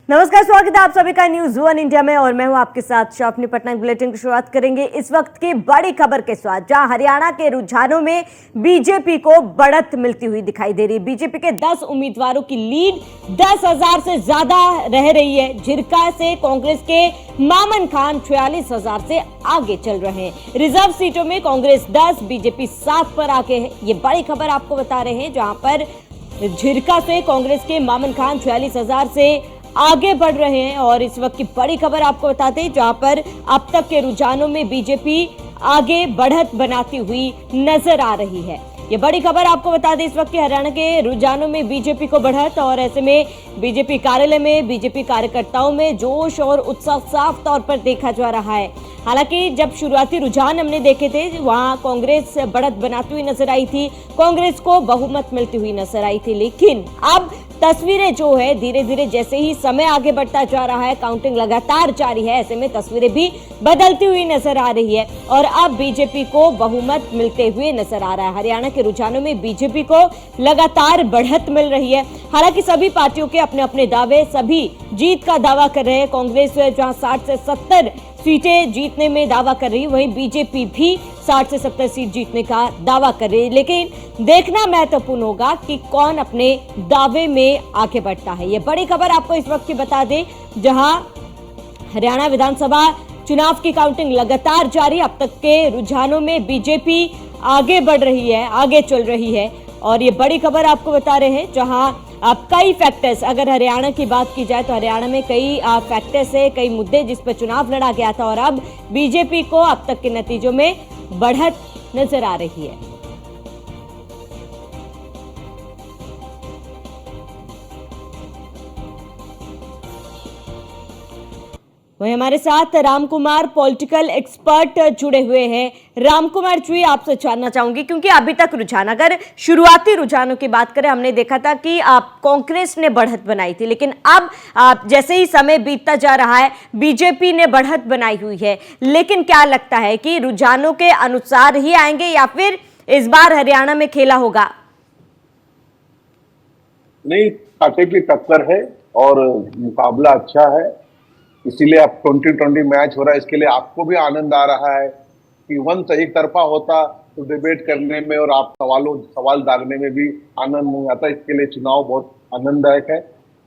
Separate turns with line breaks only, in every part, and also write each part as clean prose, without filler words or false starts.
नमस्कार, स्वागत है आप सभी का न्यूज वन इंडिया में और मैं हूं आपके साथ शाफनी पटनायक। बुलेटिन की शुरुआत करेंगे इस वक्त की बड़ी खबर के साथ, जहां हरियाणा के रुझानों में बीजेपी को बढ़त मिलती हुई दिखाई दे रही है। बीजेपी के 10 उम्मीदवारों की लीड 10,000 से ज्यादा रह रही है। झिरका से कांग्रेस के मामन खान 46,000 से आगे चल रहे हैं। रिजर्व सीटों में कांग्रेस 10, बीजेपी 7 पर आगे है। ये बड़ी खबर आपको बता रहे हैं, जहां पर झिरका से कांग्रेस के मामन खान 46,000 से आगे बढ़ रहे हैं। और इस वक्त की बड़ी खबर आपको बताते हैं, जहां पर अब तक के रुझानों में बीजेपी आगे बढ़त बनाती हुई नजर आ रही है। ये बड़ी खबर आपको बता दें, इस वक्त के हरियाणा के रुझानों में बीजेपी को बढ़त, और ऐसे में बीजेपी कार्यालय में बीजेपी कार्यकर्ताओं में जोश और उत्साह साफ तौर पर देखा जा रहा है। हालांकि जब शुरुआती रुझान हमने देखे थे, वहां कांग्रेस बढ़त बनाती हुई नजर आई थी, कांग्रेस को बहुमत मिलती हुई नजर आई थी। लेकिन अब तस्वीरें जो है धीरे धीरे जैसे ही समय आगे बढ़ता जा रहा है, काउंटिंग लगातार जारी है, ऐसे में तस्वीरें भी बदलती हुई नजर आ रही है और अब बीजेपी को बहुमत मिलते हुए नजर आ रहा है। हरियाणा के रुझानों में बीजेपी को लगातार बढ़त मिल रही है। हालांकि सभी पार्टियों के अपने अपने दावे, सभी जीत का दावा कर रहे हैं। कांग्रेस जहां 60 से 70 सीटें जीतने में दावा कर रही है, वहीं बीजेपी भी 60 से 70 सीट जीतने का दावा कर रही है। लेकिन देखना महत्वपूर्ण होगा कि कौन अपने दावे में आगे बढ़ता है। ये बड़ी खबर आपको इस वक्त की बता दें, जहां हरियाणा विधानसभा चुनाव की काउंटिंग लगातार जारी। अब तक के रुझानों में बीजेपी आगे बढ़ रही है, आगे चल रही है। और ये बड़ी खबर आपको बता रहे हैं, जहां अब कई फैक्टर्स, अगर हरियाणा की बात की जाए तो हरियाणा में कई फैक्टर्स है, कई मुद्दे जिस पर चुनाव लड़ा गया था, और अब बीजेपी को अब तक के नतीजों में बढ़त नजर आ रही है। वही हमारे साथ रामकुमार पॉलिटिकल एक्सपर्ट जुड़े हुए हैं। रामकुमार जी, आपसे जानना चाहूंगी, क्योंकि अभी तक रुझान, अगर शुरुआती रुझानों की बात करें, हमने देखा था कि कांग्रेस ने बढ़त बनाई थी, लेकिन अब जैसे ही समय बीतता जा रहा है बीजेपी ने बढ़त बनाई हुई है। लेकिन क्या लगता है कि रुझानों के अनुसार ही आएंगे या फिर इस बार हरियाणा में खेला होगा?
नहीं, कांटे की टक्कर है और मुकाबला अच्छा है, इसीलिए अब 2020 मैच हो रहा है। इसके लिए आपको भी आनंद आ रहा है कि वंश एक तरफा होता तो डिबेट करने में और आप सवाल दागने में भी आनंद नहीं आता। इसके लिए चुनाव बहुत आनंददायक है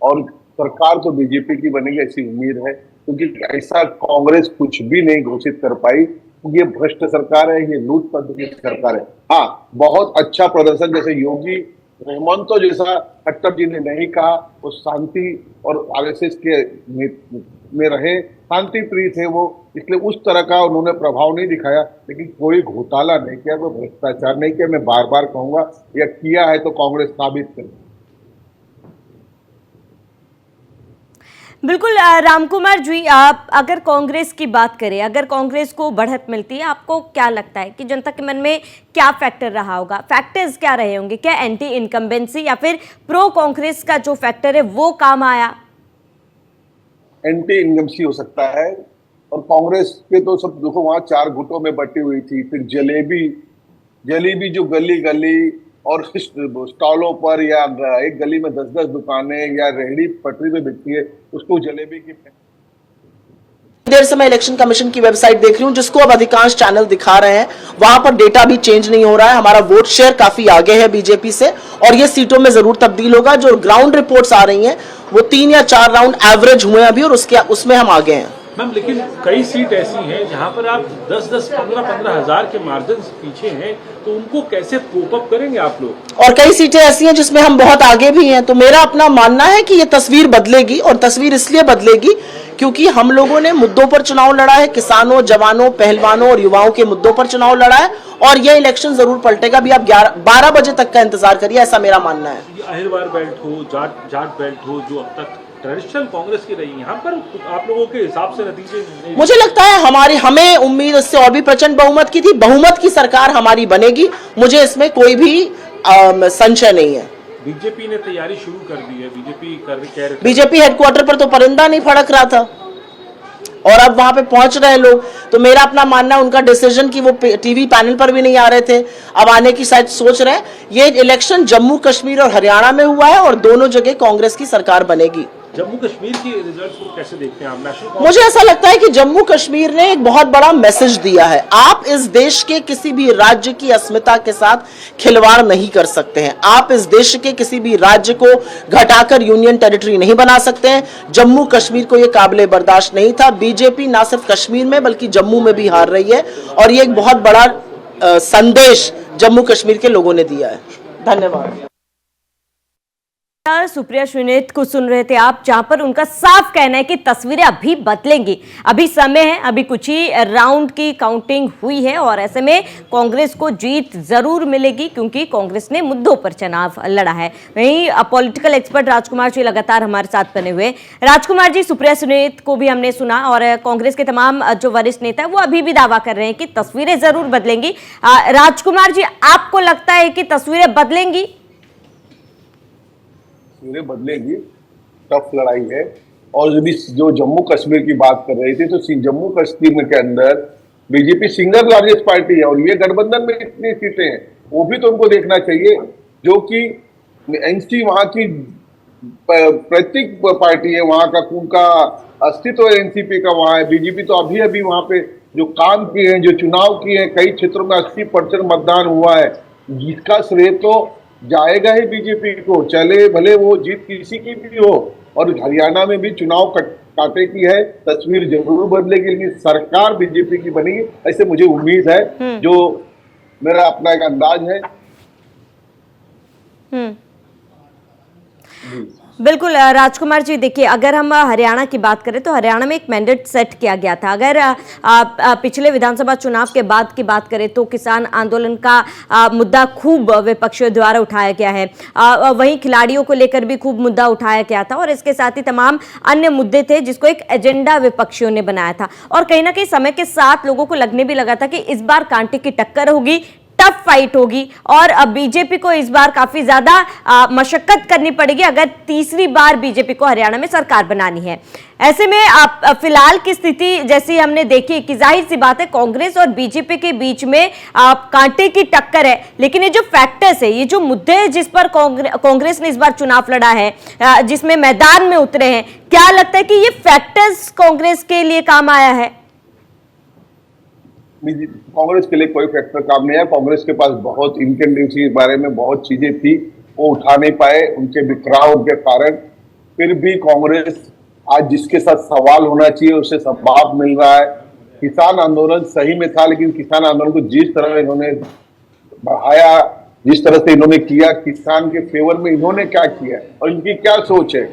और सरकार तो बीजेपी की बनेगी ऐसी उम्मीद है, क्योंकि ऐसा कांग्रेस कुछ भी नहीं घोषित कर पाई। ये भ्रष्ट सरकार है, ये लूट पद्धति की सरकार है। हाँ, बहुत अच्छा प्रदर्शन जैसे योगी हेमंतो जैसा खट्टर जी ने नहीं कहा, वो शांति और आरएसएस के में रहे, शांति प्रिय थे वो, इसलिए उस तरह का उन्होंने प्रभाव नहीं दिखाया। लेकिन कोई घोटाला नहीं किया, कोई भ्रष्टाचार नहीं किया। मैं बार बार कहूंगा, या किया है तो कांग्रेस साबित करे।
बिल्कुल रामकुमार जी, आप अगर कांग्रेस की बात करें, अगर कांग्रेस को बढ़त मिलती है, आपको क्या लगता है कि जनता के मन में क्या फैक्टर रहा होगा? फैक्टर्स क्या रहे होंगे? क्या एंटी इनकम्बेंसी या फिर प्रो कांग्रेस का जो फैक्टर है वो काम आया?
एंटी इनकम्बेंसी हो सकता है, और कांग्रेस के तो सब देखो वहां 4 गुटों में बटी हुई थी। फिर जलेबी जो गली गली और स्टॉलों पर, या एक गली में 10-10 दुकानें या रेहड़ी पटरी पे बिकती है, उसको जलेबी की।
देर से मैं इलेक्शन कमीशन की वेबसाइट देख रही हूं, जिसको अब अधिकांश चैनल दिखा रहे हैं, वहां पर डेटा भी चेंज नहीं हो रहा है। हमारा वोट शेयर काफी आगे है बीजेपी से, और ये सीटों में जरूर तब्दील होगा। जो ग्राउंड रिपोर्ट्स आ रही हैं वो 3 या 4 राउंड एवरेज हुए अभी, और उसमें हम आगे हैं।
मैम, लेकिन कई सीट ऐसी हैं जहां पर आप 10-10, 15-15 हजार के मार्जिन से पीछे हैं, तो उनको कैसे कोप अप करेंगे आप लोग? और
कई सीटें ऐसी हैं जिसमें हम बहुत आगे भी हैं। तो मेरा अपना मानना है कि ये तस्वीर बदलेगी, और तस्वीर इसलिए बदलेगी क्योंकि हम लोगों ने मुद्दों पर चुनाव लड़ा है, किसानों, जवानों, पहलवानों और युवाओं के मुद्दों पर चुनाव लड़ा है, और यह इलेक्शन जरूर पलटेगा। भी आप 12 बजे तक का इंतजार करिए, ऐसा मेरा मानना है।
अहिरवार बेल्ट हो, जाट बेल्ट हो, जो अब तक ट्रेडिशनल कांग्रेस की रही, यहाँ पर आप लोगों के हिसाब से नतीजे?
मुझे लगता है हमें उम्मीद इससे और भी प्रचंड बहुमत की थी। बहुमत की सरकार हमारी बनेगी, मुझे इसमें कोई भी संशय नहीं है।
बीजेपी ने तैयारी शुरू कर दी है,
बीजेपी हेडक्वार्टर पर तो परिंदा नहीं फड़क रहा था, और अब वहां पे पहुंच रहे लोग। तो मेरा अपना मानना है उनका डिसीजन कि वो टीवी पैनल पर भी नहीं आ रहे थे, अब आने की शायद सोच रहे हैं। ये इलेक्शन जम्मू कश्मीर और हरियाणा में हुआ है, और दोनों जगह कांग्रेस की सरकार बनेगी।
जम्मू कश्मीर की रिजल्ट को कैसे देखते हैं आप? नेशनल
मुझे ऐसा लगता है कि जम्मू कश्मीर ने एक बहुत बड़ा मैसेज दिया है। आप इस देश के किसी भी राज्य की अस्मिता के साथ खिलवाड़ नहीं कर सकते हैं। आप इस देश के किसी भी राज्य को घटाकर यूनियन टेरिटरी नहीं बना सकते हैं। जम्मू कश्मीर को यह काबिले बर्दाश्त नहीं था। बीजेपी ना सिर्फ कश्मीर में बल्कि जम्मू में भी हार रही है और ये एक बहुत बड़ा संदेश जम्मू कश्मीर के लोगों ने दिया है। धन्यवाद।
सुप्रिया श्रीनेत को सुन रहे थे आप, जहां पर उनका साफ कहना है कि तस्वीरें अभी बदलेंगी, अभी समय है, अभी कुछ ही राउंड की काउंटिंग हुई है और ऐसे में कांग्रेस को जीत जरूर मिलेगी क्योंकि कांग्रेस ने मुद्दों पर चुनाव लड़ा है। वहीं पॉलिटिकल एक्सपर्ट राजकुमार जी लगातार हमारे साथ बने हुए। राजकुमार जी, सुप्रिया श्रीनेत को भी हमने सुना और कांग्रेस के तमाम जो वरिष्ठ नेता है वो अभी भी दावा कर रहे हैं कि तस्वीरें जरूर बदलेंगी। राजकुमार जी, आपको लगता है कि तस्वीरें बदलेंगी?
बदलेगी, टफ लड़ाई है। और जो जम्मू कश्मीर की बात कर रही थी तो जम्मू कश्मीर के अंदर बीजेपी सिंगल लार्जेस्ट पार्टी है और ये गठबंधन में कितनी सीटें हैं वो भी तो उनको देखना चाहिए। जो कि एनसी वहां की प्रत्येक पार्टी है, वहां का उनका अस्तित्व एनसीपी का वहां है। बीजेपी तो अभी अभी वहां पे जो काम किए हैं, जो चुनाव किए हैं, कई क्षेत्रों में 80% मतदान हुआ है, जिसका श्रेय तो जाएगा ही बीजेपी को, चले भले वो जीत किसी की भी हो। और हरियाणा में भी चुनाव कांटे की है, तस्वीर जरूर बदलेगी, लेकिन सरकार बीजेपी की बनेगी ऐसे मुझे उम्मीद है, जो मेरा अपना एक अंदाज है।
बिल्कुल राजकुमार जी, देखिए अगर हम हरियाणा की बात करें तो हरियाणा में एक मैंडेट सेट किया गया था। अगर पिछले विधानसभा चुनाव के बाद की बात करें तो किसान आंदोलन का मुद्दा खूब विपक्षियों द्वारा उठाया गया है। वहीं खिलाड़ियों को लेकर भी खूब मुद्दा उठाया गया था और इसके साथ ही तमाम अन्य मुद्दे थे जिसको एक एजेंडा विपक्षियों ने बनाया था। और कहीं ना कहीं समय के साथ लोगों को लगने भी लगा था कि इस बार कांटे की टक्कर होगी, टफ फाइट होगी और अब बीजेपी को इस बार काफी ज्यादा मशक्कत करनी पड़ेगी अगर तीसरी बार बीजेपी को हरियाणा में सरकार बनानी है। ऐसे में आप फिलहाल की स्थिति जैसी हमने देखी कि जाहिर सी बात है कांग्रेस और बीजेपी के बीच में कांटे की टक्कर है, लेकिन ये जो फैक्टर्स है, ये जो मुद्दे हैं जिस पर कांग्रेस ने इस बार चुनाव लड़ा है, जिसमें मैदान में उतरे हैं, क्या लगता है कि ये फैक्टर्स कांग्रेस के लिए काम आया है?
कांग्रेस के लिए कोई फैक्टर काम नहीं है। कांग्रेस के पास बहुत इनकैम्बेंसी के बारे में बहुत चीजें थी, वो उठा नहीं पाए उनके बिखराव के कारण। फिर भी कांग्रेस आज जिसके साथ सवाल होना चाहिए उसे जवाब मिल रहा है। किसान आंदोलन सही में था, लेकिन किसान आंदोलन को जिस तरह इन्होंने बढ़ाया, जिस तरह से इन्होंने किया, किसान के फेवर में इन्होंने क्या किया और इनकी क्या सोच है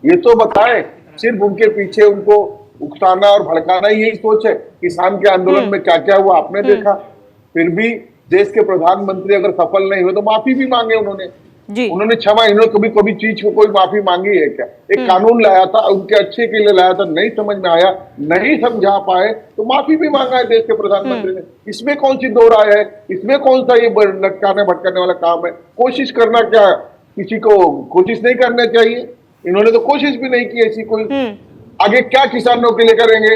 ये तो बताएं। सिर्फ उनके पीछे उनको उकसाना और भड़काना यही सोच है। किसान के आंदोलन में क्या क्या हुआ आपने देखा। फिर भी देश के प्रधानमंत्री अगर सफल नहीं हुए तो माफी भी मांगे उन्होंने
जी।
उन्होंने क्षमा, इन्होंने कभी चीज को कोई माफी मांगी है क्या? एक कानून लाया था, उनके अच्छे के लिए लाया था, नहीं समझ में आया, नहीं समझा पाए तो माफी भी मांगा है देश के प्रधानमंत्री ने। इसमें कौन सी दो राय है? इसमें कौन सा ये लटकाने भटकाने वाला काम है? कोशिश करना क्या, किसी को कोशिश नहीं करना चाहिए? इन्होंने तो कोशिश भी नहीं की ऐसी कोई। आगे क्या किसानों के लिए करेंगे?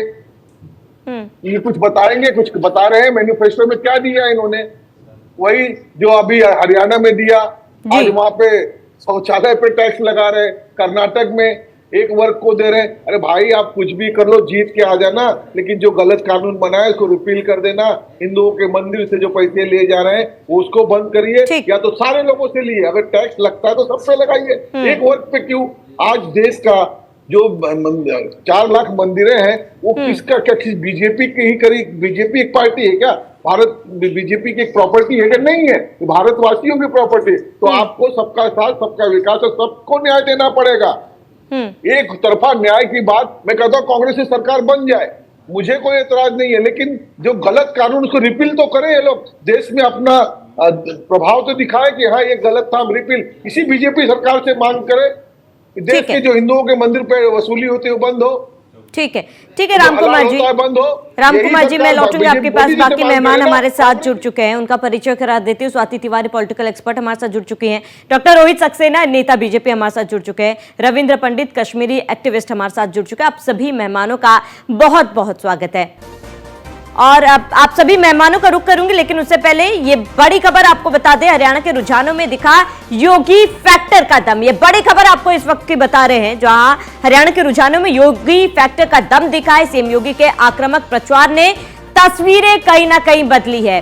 ये कुछ बताएंगे? कुछ बता रहे हैं मैनिफेस्टो में क्या दिया इन्होंने? वही जो अभी हरियाणा में दिया, आज वहां पे शौचालय पे टैक्स लगा रहे, कर्नाटक में एक वर्ग को दे रहे। अरे भाई आप कुछ भी कर लो, जीत के आ जाना, लेकिन जो गलत कानून बना है उसको रिपील कर देना। हिंदुओं के मंदिर से जो पैसे लिए जा रहे हैं उसको बंद करिए, या तो सारे लोगों से लिए। अगर टैक्स लगता है तो सब पे लगाइए, एक वर्ग पे क्यों? आज देश का जो 4 लाख मंदिरें हैं वो किसका, क्या बीजेपी की ही करी? बीजेपी एक पार्टी है क्या? भारत बीजेपी की एक प्रॉपर्टी है क्या? नहीं है, भारतवासियों की प्रॉपर्टी। तो आपको सबका साथ, सबका विकास और सबको न्याय देना पड़ेगा। एक तरफा न्याय की बात मैं कहता हूँ कांग्रेस की सरकार बन जाए, मुझे कोई एतराज नहीं है, लेकिन जो गलत कानून उसको रिपील तो करें ये लोग, देश में अपना प्रभाव तो दिखाए कि हाँ ये गलत था, रिपील। इसी बीजेपी सरकार से मांग करे देश के जो हिंदुओं के मंदिर पे वसूली होती है वो बंद हो।
ठीक है, ठीक है रामकुमार जी, रामकुमार जी मैं लौटूंगी आपके पास। बाकी मेहमान हमारे साथ जुड़ चुके हैं, उनका परिचय करा देती हूँ। स्वाति तिवारी पॉलिटिकल एक्सपर्ट हमारे साथ जुड़ चुकी हैं, डॉक्टर रोहित सक्सेना नेता बीजेपी हमारे साथ जुड़ चुके हैं, रविंद्र पंडित कश्मीरी एक्टिविस्ट हमारे साथ जुड़ चुके हैं। आप सभी मेहमानों का बहुत बहुत स्वागत है। और अब आप सभी मेहमानों का रुख करूंगी, लेकिन उससे पहले ये बड़ी खबर आपको बता दें, हरियाणा के रुझानों में दिखा योगी फैक्टर का दम। ये बड़ी खबर आपको इस वक्त की बता रहे हैं, जहां हरियाणा के रुझानों में योगी फैक्टर का दम दिखा है। सीएम योगी के आक्रामक प्रचार ने तस्वीरें कहीं ना कहीं बदली है।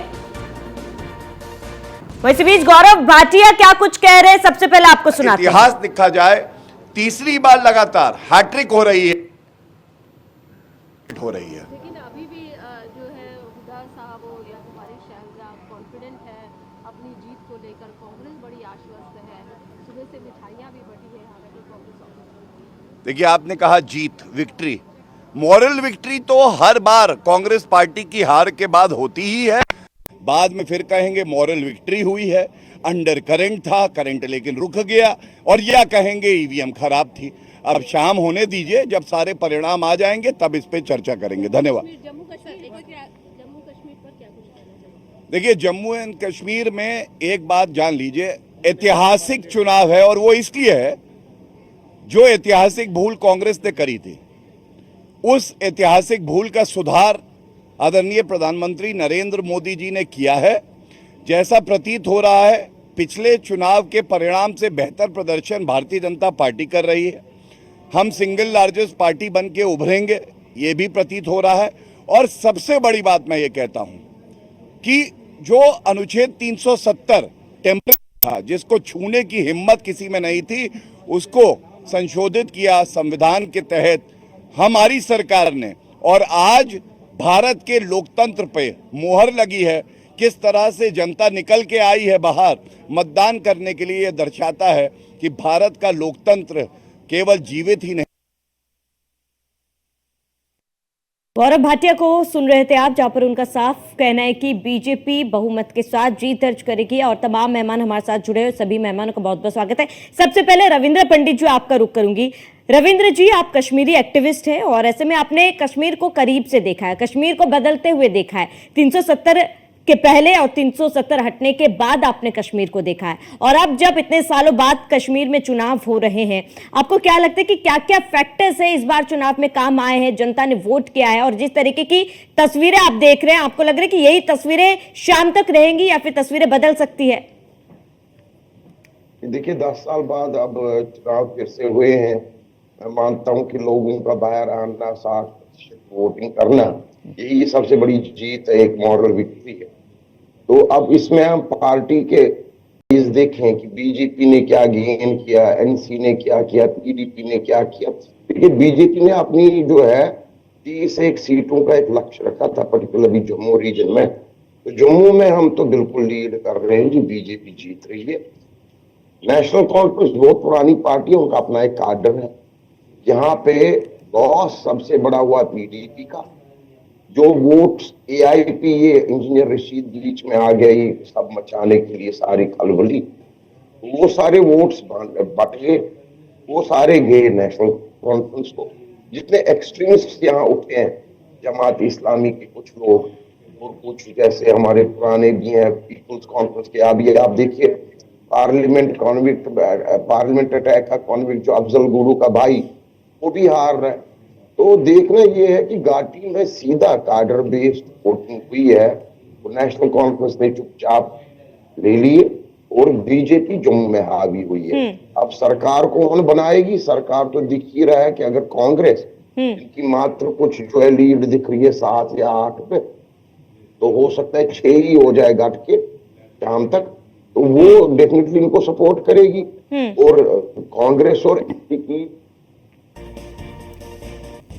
इसी बीच गौरव भाटिया क्या कुछ कह रहे हैं, सबसे पहले आपको सुनाते हैं।
इतिहास देखा जाए, तीसरी बार लगातार हैट्रिक हो रही है।
लेकिन अभी भी जो है हुदा साहब हो या कुमारी शैलजा कॉन्फिडेंट है अपनी जीत को लेकर। कांग्रेस बड़ी आश्वस्त है, सुबह से मिठाइयां भी बटी है हालांकि कांग्रेस ऑफिस।
देखिए, आपने कहा जीत, विक्ट्री, मॉरल विक्ट्री तो हर बार कांग्रेस पार्टी की हार के बाद होती ही है। बाद में फिर कहेंगे मॉरल विक्ट्री हुई है, अंडर करंट था, करंट लेकिन रुक गया, और या कहेंगे ईवीएम खराब थी। अब शाम होने दीजिए, जब सारे परिणाम आ जाएंगे तब इस पे चर्चा करेंगे। धन्यवाद।
जम्मू कश्मीर पर क्या कुछ कहना चाहिए?
देखिए, जम्मू एंड कश्मीर में एक बात जान लीजिए, ऐतिहासिक चुनाव है, और वो इसलिए है जो ऐतिहासिक भूल कांग्रेस ने करी थी, उस ऐतिहासिक भूल का सुधार आदरणीय प्रधानमंत्री नरेंद्र मोदी जी ने किया है। जैसा प्रतीत हो रहा है, पिछले चुनाव के परिणाम से बेहतर प्रदर्शन भारतीय जनता पार्टी कर रही है। हम सिंगल लार्जेस्ट पार्टी बन के उभरेंगे, ये भी प्रतीत हो रहा है। और सबसे बड़ी बात मैं ये कहता हूं कि जो अनुच्छेद 370 टेम्पलेट था, जिसको छूने की हिम्मत किसी में नहीं थी, उसको संशोधित किया संविधान के तहत हमारी सरकार ने, और आज भारत के लोकतंत्र पे मोहर लगी है। किस तरह से जनता निकल के आई है बाहर मतदान करने के लिए, यह दर्शाता है कि भारत का लोकतंत्र केवल जीवित ही नहीं।
गौरव भाटिया को सुन रहे थे आप, जहां पर उनका साफ कहना है कि बीजेपी बहुमत के साथ जीत दर्ज करेगी। और तमाम मेहमान हमारे साथ जुड़े हुए सभी मेहमानों का बहुत बहुत स्वागत है। सबसे पहले रविंद्र पंडित जी, आपका रुख करूंगी। रविंद्र जी, आप कश्मीरी एक्टिविस्ट हैं और ऐसे में आपने कश्मीर को करीब से देखा है, कश्मीर को बदलते हुए देखा है। 370 के पहले और 370 हटने के बाद आपने कश्मीर को देखा है, और अब जब इतने सालों बाद कश्मीर में चुनाव हो रहे हैं, आपको क्या लगता है कि क्या क्या फैक्टर्स है इस बार चुनाव में काम आए हैं, जनता ने वोट किया है, और जिस तरीके की तस्वीरें आप देख रहे हैं, आपको लग रहा है कि यही तस्वीरें शाम तक रहेंगी या फिर तस्वीरें बदल सकती है?
देखिए, 10 साल बाद अब चुनाव फिर से हुए हैं। मैं मानता हूं कि लोगों का बाहर आना, 60% वोटिंग करना, यही सबसे बड़ी जीत है, एक मॉरल विक्ट्री है। तो अब इसमें हम पार्टी के चीज देखें कि बीजेपी ने क्या गेन किया, एनसी ने क्या किया, पीडीपी ने क्या किया। देखिए, बीजेपी ने अपनी जो है 31 सीटों का एक लक्ष्य रखा था, पर्टिकुलरली जम्मू रीजन में। तो जम्मू में हम तो बिल्कुल लीड कर रहे हैं जी, बीजेपी जीत रही है। नेशनल कॉन्फ्रेंस बहुत पुरानी पार्टी है, उनका अपना एक कार्डर है। यहाँ पे लॉस सबसे बड़ा हुआ पीडीपी का, जो वोट्स एआईपी, ये इंजीनियर रशीद बीच में आ गए ये सब मचाने के लिए सारी खलबली, वो सारे वोट्स बट गए, वो सारे गए नेशनल कॉन्फ्रेंस को। जितने एक्सट्रीमिस्ट यहाँ उठे हैं, जमात इस्लामी के कुछ लोग और कुछ जैसे हमारे पुराने भी हैं पीपुल्स कॉन्फ्रेंस के, अभी आप देखिए पार्लियामेंट अटैक का कॉन्विक्ट जो अफजल गुरु का भाई, वो भी हार रहा है। तो देखना ये है कि घाटी में सीधा कार्डर बेस्ड वोटिंग हुई है, तो नेशनल कॉन्फ्रेंस ने चुपचाप ले लिए और बीजेपी जम्मू में हावी हुई है। अब सरकार कौन बनाएगी? सरकार तो दिख ही रहा है कि अगर कांग्रेस, इनकी मात्र कुछ जो है लीड दिख रही है 7 या 8 पे, तो हो सकता है 6 ही हो जाए घट के शाम तक, तो वो डेफिनेटली इनको सपोर्ट करेगी। और कांग्रेस और की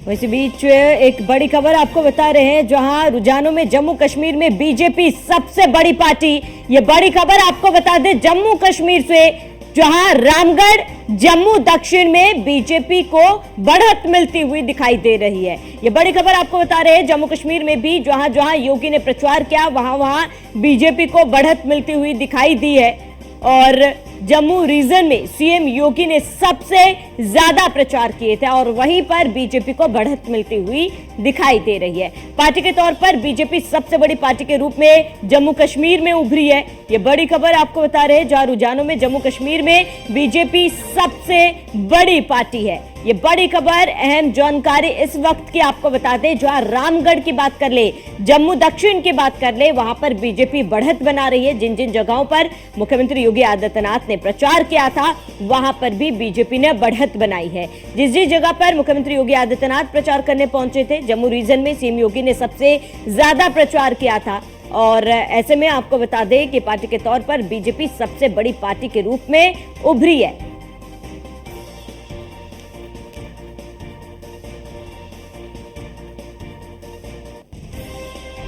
इसी बीच एक बड़ी खबर आपको बता रहे हैं, जहां रुझानों में जम्मू कश्मीर में बीजेपी सबसे बड़ी पार्टी। ये बड़ी खबर आपको बता दें जम्मू कश्मीर से, जहां रामगढ़ जम्मू दक्षिण में बीजेपी को बढ़त मिलती हुई दिखाई दे रही है। ये बड़ी खबर आपको बता रहे हैं जम्मू कश्मीर में भी जहां जहां योगी ने प्रचार किया, वहां वहां बीजेपी को बढ़त मिलती हुई दिखाई दी है। और जम्मू रीजन में सीएम योगी ने सबसे ज्यादा प्रचार किए थे और वहीं पर बीजेपी को बढ़त मिलती हुई दिखाई दे रही है। पार्टी के तौर पर बीजेपी सबसे बड़ी पार्टी के रूप में जम्मू कश्मीर में उभरी है। ये बड़ी खबर आपको बता रहे हैं, जहां रुझानों में जम्मू कश्मीर में बीजेपी सबसे बड़ी पार्टी है। ये बड़ी खबर, अहम जानकारी इस वक्त की आपको बता दें। जहां रामगढ़ की बात कर ले, जम्मू दक्षिण की बात कर ले, वहां पर बीजेपी बढ़त बना रही है। जिन जिन जगहों पर मुख्यमंत्री योगी आदित्यनाथ ने प्रचार किया था, वहां पर भी बीजेपी ने बढ़त बनाई है। जिस जिस जगह पर मुख्यमंत्री योगी आदित्यनाथ प्रचार करने पहुंचे थे, जम्मू रीजन में सीएम योगी ने सबसे ज्यादा प्रचार किया था। और ऐसे में आपको बता दें कि पार्टी के तौर पर बीजेपी सबसे बड़ी पार्टी के रूप में उभरी है।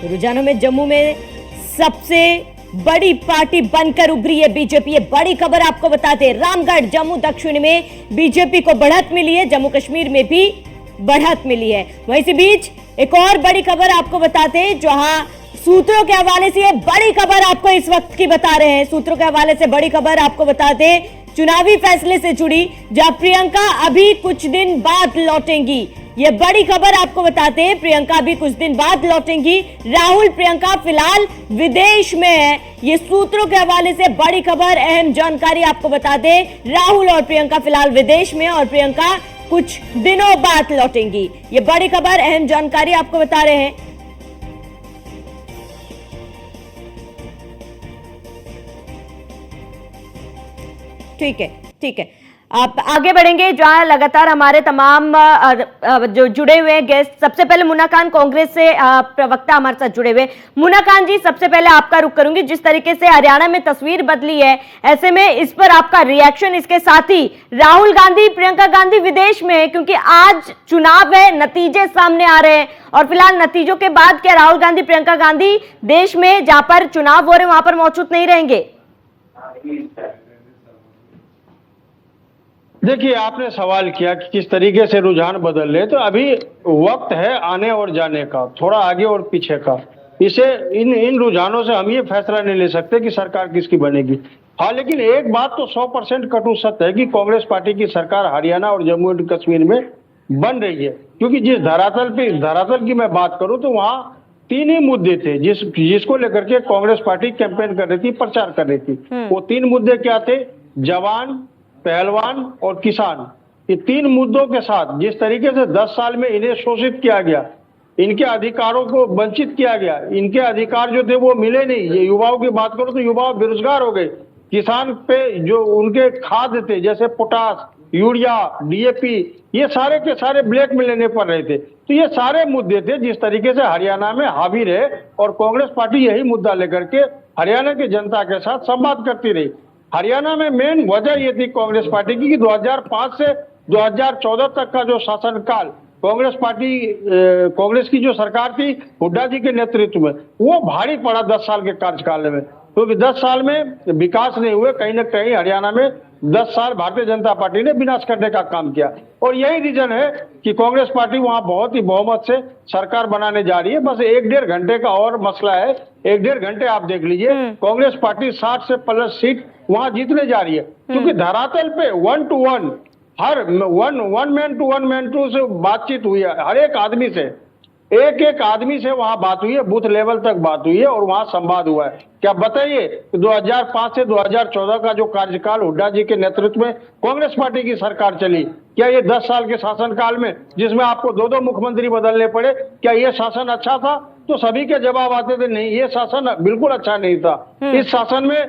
रुझानों में जम्मू में सबसे बड़ी पार्टी बनकर उभरी है बीजेपी। ये बड़ी खबर आपको बता दें, रामगढ़ जम्मू दक्षिण में बीजेपी को बढ़त मिली है, जम्मू कश्मीर में भी बढ़त मिली है। वहीं इसी बीच एक और बड़ी खबर आपको बताते हैं, जहां सूत्रों के हवाले से ये बड़ी खबर आपको इस वक्त की बता रहे हैं। सूत्रों के हवाले से बड़ी खबर आपको बताते हैं, चुनावी फैसले से जुड़ी, जहां प्रियंका अभी कुछ दिन बाद लौटेंगी। ये बड़ी खबर आपको बताते हैं, प्रियंका अभी कुछ दिन बाद लौटेंगी। राहुल प्रियंका फिलहाल विदेश में है। ये सूत्रों के हवाले से बड़ी खबर, अहम जानकारी आपको बता दें, राहुल और प्रियंका फिलहाल विदेश में और प्रियंका कुछ दिनों बाद लौटेंगी। ये बड़ी खबर, अहम जानकारी आपको बता रहे हैं। ठीक है, ठीक है, आप आगे बढ़ेंगे जहां लगातार हमारे तमाम जो जुड़े हुए हैं गेस्ट। सबसे पहले मुन्ना खान, कांग्रेस से प्रवक्ता हमारे साथ जुड़े हुए। मुन्ना खान जी, सबसे पहले आपका रुख करूंगी। जिस तरीके से हरियाणा में तस्वीर बदली है, ऐसे में इस पर आपका रिएक्शन, इसके साथ ही राहुल गांधी प्रियंका गांधी विदेश में है, क्योंकि आज चुनाव है, नतीजे सामने आ रहे हैं और फिलहाल नतीजों के बाद क्या राहुल गांधी प्रियंका गांधी देश में जहां पर चुनाव हो रहे वहां पर मौजूद नहीं रहेंगे?
देखिए, आपने सवाल किया कि किस तरीके से रुझान बदल रहे, तो अभी वक्त है आने और जाने का, थोड़ा आगे और पीछे का। इसे इन रुझानों से हम ये फैसला नहीं ले सकते कि सरकार किसकी बनेगी। हाँ, लेकिन एक बात तो 100% कटु सत्य है कि कांग्रेस पार्टी की सरकार हरियाणा और जम्मू एंड कश्मीर में बन रही है। क्योंकि जिस धरातल की मैं बात करूं, तो वहां 3 ही मुद्दे थे जिसको लेकर के कांग्रेस पार्टी कैंपेन कर रही थी, प्रचार कर रही थी। वो 3 मुद्दे क्या थे? जवान, पहलवान और किसान। ये 3 मुद्दों के साथ जिस तरीके से 10 साल में इन्हें शोषित किया गया, इनके अधिकारों को वंचित किया गया, इनके अधिकार जो थे वो मिले नहीं। ये युवाओं की बात करो तो युवा बेरोजगार हो गए। किसान पे जो उनके खाद थे, जैसे पोटास, यूरिया, डीएपी, ये सारे के सारे ब्लैक में लेने पड़ रहे थे। तो ये सारे मुद्दे थे जिस तरीके से हरियाणा में हावी रहे, और कांग्रेस पार्टी यही मुद्दा लेकर के हरियाणा की जनता के साथ संवाद करती रही। हरियाणा में मेन वजह ये थी कांग्रेस पार्टी की कि 2005 से 2014 तक का जो शासनकाल कांग्रेस की जो सरकार थी हुड्डा जी के नेतृत्व में, वो भारी पड़ा 10 साल के कार्यकाल में। क्योंकि 10 साल में विकास नहीं हुए, कहीं ना कहीं हरियाणा में 10 साल भारतीय जनता पार्टी ने विनाश करने का काम किया। और यही रीजन है कि कांग्रेस पार्टी वहां बहुत ही बहुमत से सरकार बनाने जा रही है। बस 1-1.5 घंटे का और मसला है। 1-1.5 घंटे आप देख लीजिए, कांग्रेस पार्टी 60 से प्लस सीट वहां जीतने जा रही है। क्योंकि धरातल पे 1 to 1 हर वन मैन टू से बातचीत हुई है। हर एक आदमी से, एक आदमी से वहां बात हुई है, बूथ लेवल तक बात हुई है और वहां संवाद हुआ है। क्या बताइए, 2005 से 2014 का जो कार्यकाल हुड्डा जी के नेतृत्व में कांग्रेस पार्टी की सरकार चली, क्या ये 10 साल के शासनकाल में, जिसमें आपको 2 मुख्यमंत्री बदलने पड़े, क्या ये शासन अच्छा था? तो सभी के जवाब आते थे, नहीं, ये शासन बिल्कुल अच्छा नहीं था। इस शासन में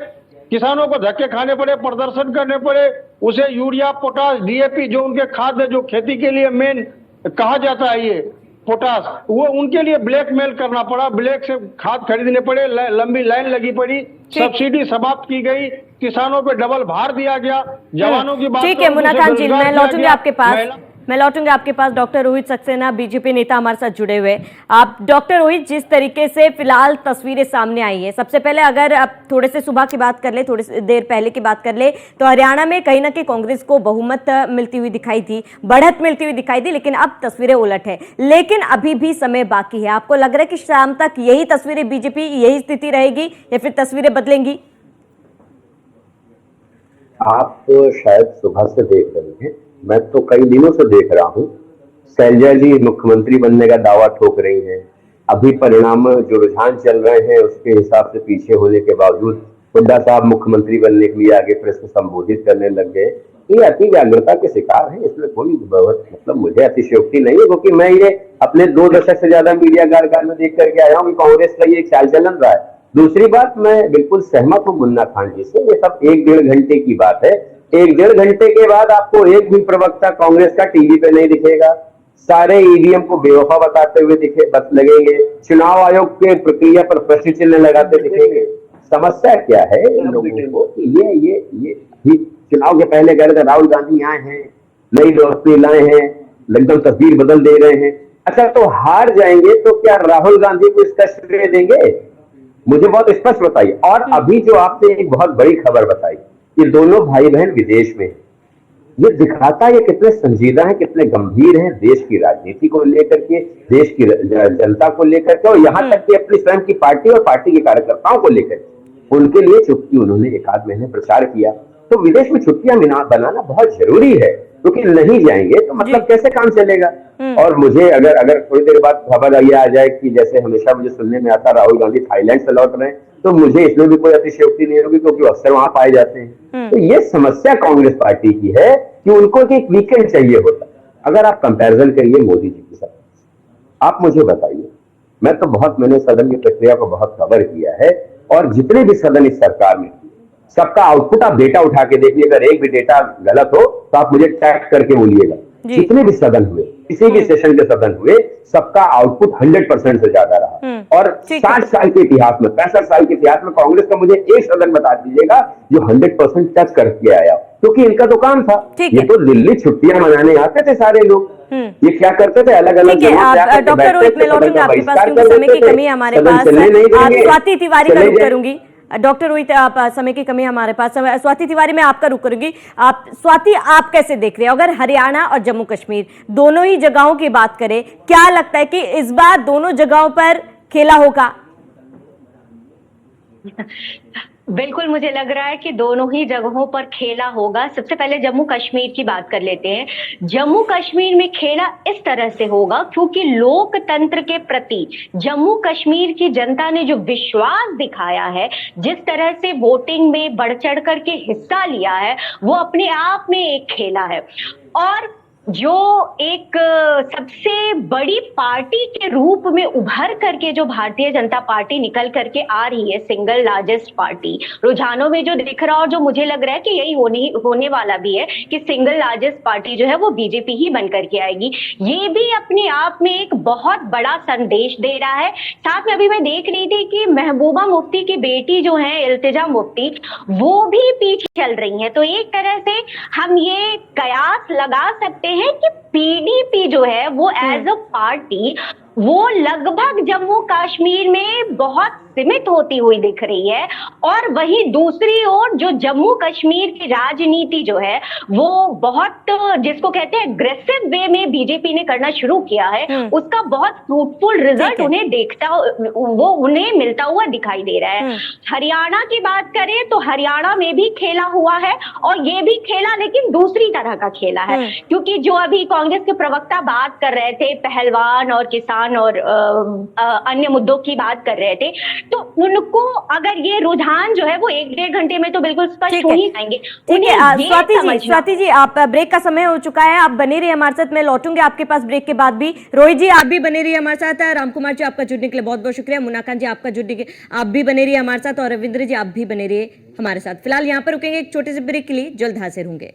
किसानों को धक्के खाने पड़े, प्रदर्शन करने पड़े, उसे यूरिया, पोटास, डीएपी, जो उनके खाद जो खेती के लिए मेन कहा जाता है, ये पोटास, वो उनके लिए ब्लैकमेल करना पड़ा, ब्लैक से खाद खरीदने पड़े, लंबी लाइन लगी पड़ी, सब्सिडी समाप्त की गई, किसानों पे डबल भार दिया गया, जवानों की बात।
ठीक है मुन्ना खान जी, मैं लौटूंगी आपके पास। डॉक्टर रोहित सक्सेना, बीजेपी नेता हमारे साथ जुड़े हुए। आप डॉक्टर रोहित, जिस तरीके से फिलहाल तस्वीरें सामने आई है, सबसे पहले अगर आप थोड़े से सुबह की बात कर ले, थोड़ी देर पहले की बात कर ले, तो हरियाणा में कहीं ना कहीं कांग्रेस को बहुमत मिलती हुई दिखाई थी, बढ़त मिलती हुई दिखाई दी, लेकिन अब तस्वीरें उलट है। लेकिन अभी भी समय बाकी है। आपको लग रहा है कि शाम तक यही तस्वीरें, बीजेपी यही स्थिति रहेगी या फिर तस्वीरें बदलेंगी?
आप तो शायद सुबह से देख रहे हैं, मैं तो कई दिनों से देख रहा हूँ। शैलजा जी मुख्यमंत्री बनने का दावा ठोक रही हैं। अभी परिणाम जो रुझान चल रहे हैं उसके हिसाब से पीछे होने के बावजूद हुड्डा साहब मुख्यमंत्री बनने के लिए आगे प्रेस को संबोधित करने लग गए। ये अति व्याग्रता के शिकार हैं। इसमें कोई मतलब मुझे अतिशयोक्ति नहीं है, क्योंकि मैं ये अपने 2 दशक से ज्यादा मीडिया कार्यकाल में देख करके आया हूँ कि कांग्रेस का ये चाल चलन रहा है। दूसरी बात, मैं बिल्कुल सहमत हूँ मुन्ना खान जी से, ये सब 1-1.5 घंटे की बात है। 1-1.5 घंटे के बाद आपको एक भी प्रवक्ता कांग्रेस का टीवी पे नहीं दिखेगा, सारे ईवीएम को बेवफा बताते हुए लगेंगे, चुनाव आयोग के प्रक्रिया पर प्रश्न चिन्ह लगाते दिखेंगे। समस्या क्या है इन लोगों को कि ये चुनाव के पहले कह रहे थे राहुल गांधी आए हैं, नई दोस्ती लाए हैं, एकदम तस्वीर बदल दे रहे हैं। अच्छा, तो हार जाएंगे तो क्या राहुल गांधी को इसका श्रेय देंगे? मुझे बहुत स्पष्ट बताइए। और अभी जो आपने एक बहुत बड़ी खबर बताई कि दोनों भाई बहन विदेश में, ये दिखाता है ये कितने संजीदा हैं, कितने गंभीर हैं देश की राजनीति को लेकर के, देश की जनता को लेकर के, और यहाँ तक कि अपनी स्वयं की पार्टी और पार्टी के कार्यकर्ताओं को लेकर उनके लिए छुट्टी उन्होंने 1-8 महीने प्रचार किया। तो विदेश में छुट्टियां बनाना बहुत जरूरी है, क्योंकि नहीं जाएंगे तो मतलब कैसे काम चलेगा। और मुझे अगर थोड़ी देर बाद खबर ये आ जाए कि जैसे हमेशा मुझे सुनने में आता राहुल गांधी थाईलैंड से लौट रहे हैं, तो मुझे इसमें भी कोई अतिशयोक्ति नहीं होगी, क्योंकि अक्सर वहां पाए जाते हैं। तो ये समस्या कांग्रेस पार्टी की है कि उनको एक वीकेंड चाहिए होता। अगर आप कंपैरिजन करिए मोदी जी के साथ, आप मुझे बताइए, मैंने सदन की प्रक्रिया को बहुत कवर किया है, और जितने भी सदन इस सरकार में सबका आउटपुट आप डेटा उठा के देखिए, अगर एक भी डेटा गलत हो तो आप मुझे टैग करके बोलिएगा। जितने भी सदन हुए, किसी भी सेशन के सदन हुए, सबका आउटपुट 100% से ज्यादा रहा। और 60 साल के इतिहास में, 65 साल के इतिहास में कांग्रेस का मुझे एक सदन बता दीजिएगा जो 100% टच करके आया, क्योंकि इनका तो काम था। ये तो दिल्ली छुट्टियां मनाने आते थे सारे लोग, ये क्या करते थे, अलग अलग
डॉक्टर रोहित, मैं लौटूंगी आपके पास क्योंकि समय की कमी है हमारे पास। स्वाति तिवारी का रुख करूंगी। डॉक्टर रोहित, आप समय की कमी हमारे पास, स्वाति तिवारी मैं आपका रुख करूंगी। आप स्वाति, आप कैसे देख रहे हैं अगर हरियाणा और जम्मू कश्मीर दोनों ही जगहों की बात करें, क्या लगता है कि इस बार दोनों जगहों पर खेला होगा?
बिल्कुल, मुझे लग रहा है कि दोनों ही जगहों पर खेला होगा। सबसे पहले जम्मू कश्मीर की बात कर लेते हैं। जम्मू कश्मीर में खेला इस तरह से होगा क्योंकि लोकतंत्र के प्रति जम्मू कश्मीर की जनता ने जो विश्वास दिखाया है, जिस तरह से वोटिंग में बढ़ चढ़ करके हिस्सा लिया है, वो अपने आप में एक खेला है। और जो एक सबसे बड़ी पार्टी के रूप में उभर करके जो भारतीय जनता पार्टी निकल करके आ रही है, सिंगल लार्जेस्ट पार्टी, रुझानों में जो दिख रहा और जो मुझे लग रहा है कि यही होने वाला भी है कि सिंगल लार्जेस्ट पार्टी जो है वो बीजेपी ही बन करके आएगी। ये भी अपने आप में एक बहुत बड़ा संदेश दे रहा है। साथ में अभी मैं देख रही थी कि महबूबा मुफ्ती की बेटी जो है इल्तिजा मुफ्ती, वो भी पीछे चल रही है। तो एक तरह से हम ये कयास लगा सकते हैं कि पीडीपी जो है वो एज अ पार्टी वो लगभग जम्मू कश्मीर में बहुत सीमित होती हुई दिख रही है। और वहीं दूसरी ओर जो जम्मू कश्मीर की राजनीति जो है वो बहुत, जिसको कहते हैं एग्रेसिव वे में बीजेपी ने करना शुरू किया है, उसका बहुत फ्रूटफुल रिजल्ट उन्हें मिलता हुआ दिखाई दे रहा है। हरियाणा की बात करें तो हरियाणा में भी खेला हुआ है, और ये भी खेला लेकिन दूसरी तरह का खेला है, क्योंकि जो अभी कांग्रेस के प्रवक्ता बात कर रहे थे, पहलवान और किसान और अन्य मुद्दों की बात कर रहे थे, तो उनको अगर ये रुझान जो है वो 1-1.5 घंटे में तो बिल्कुल स्पष्ट हो ही जाएंगे।
स्वाति जी, आप ब्रेक का समय हो चुका है, आप बने रहिए हमारे साथ, मैं लौटूंगी आपके पास ब्रेक के बाद भी। रोहित जी, आप भी बने रहिए हमारे साथ। रामकुमार जी, आपका जुड़ने के लिए बहुत बहुत शुक्रिया। मुन्ना खान जी, आपका जुड़ने के, आप भी बने रहिए हमारे साथ, और रविंद्र जी आप भी बने रहिए हमारे साथ। फिलहाल यहाँ पर रुकेंगे एक छोटे से ब्रेक के लिए, जल्द हाजिर होंगे।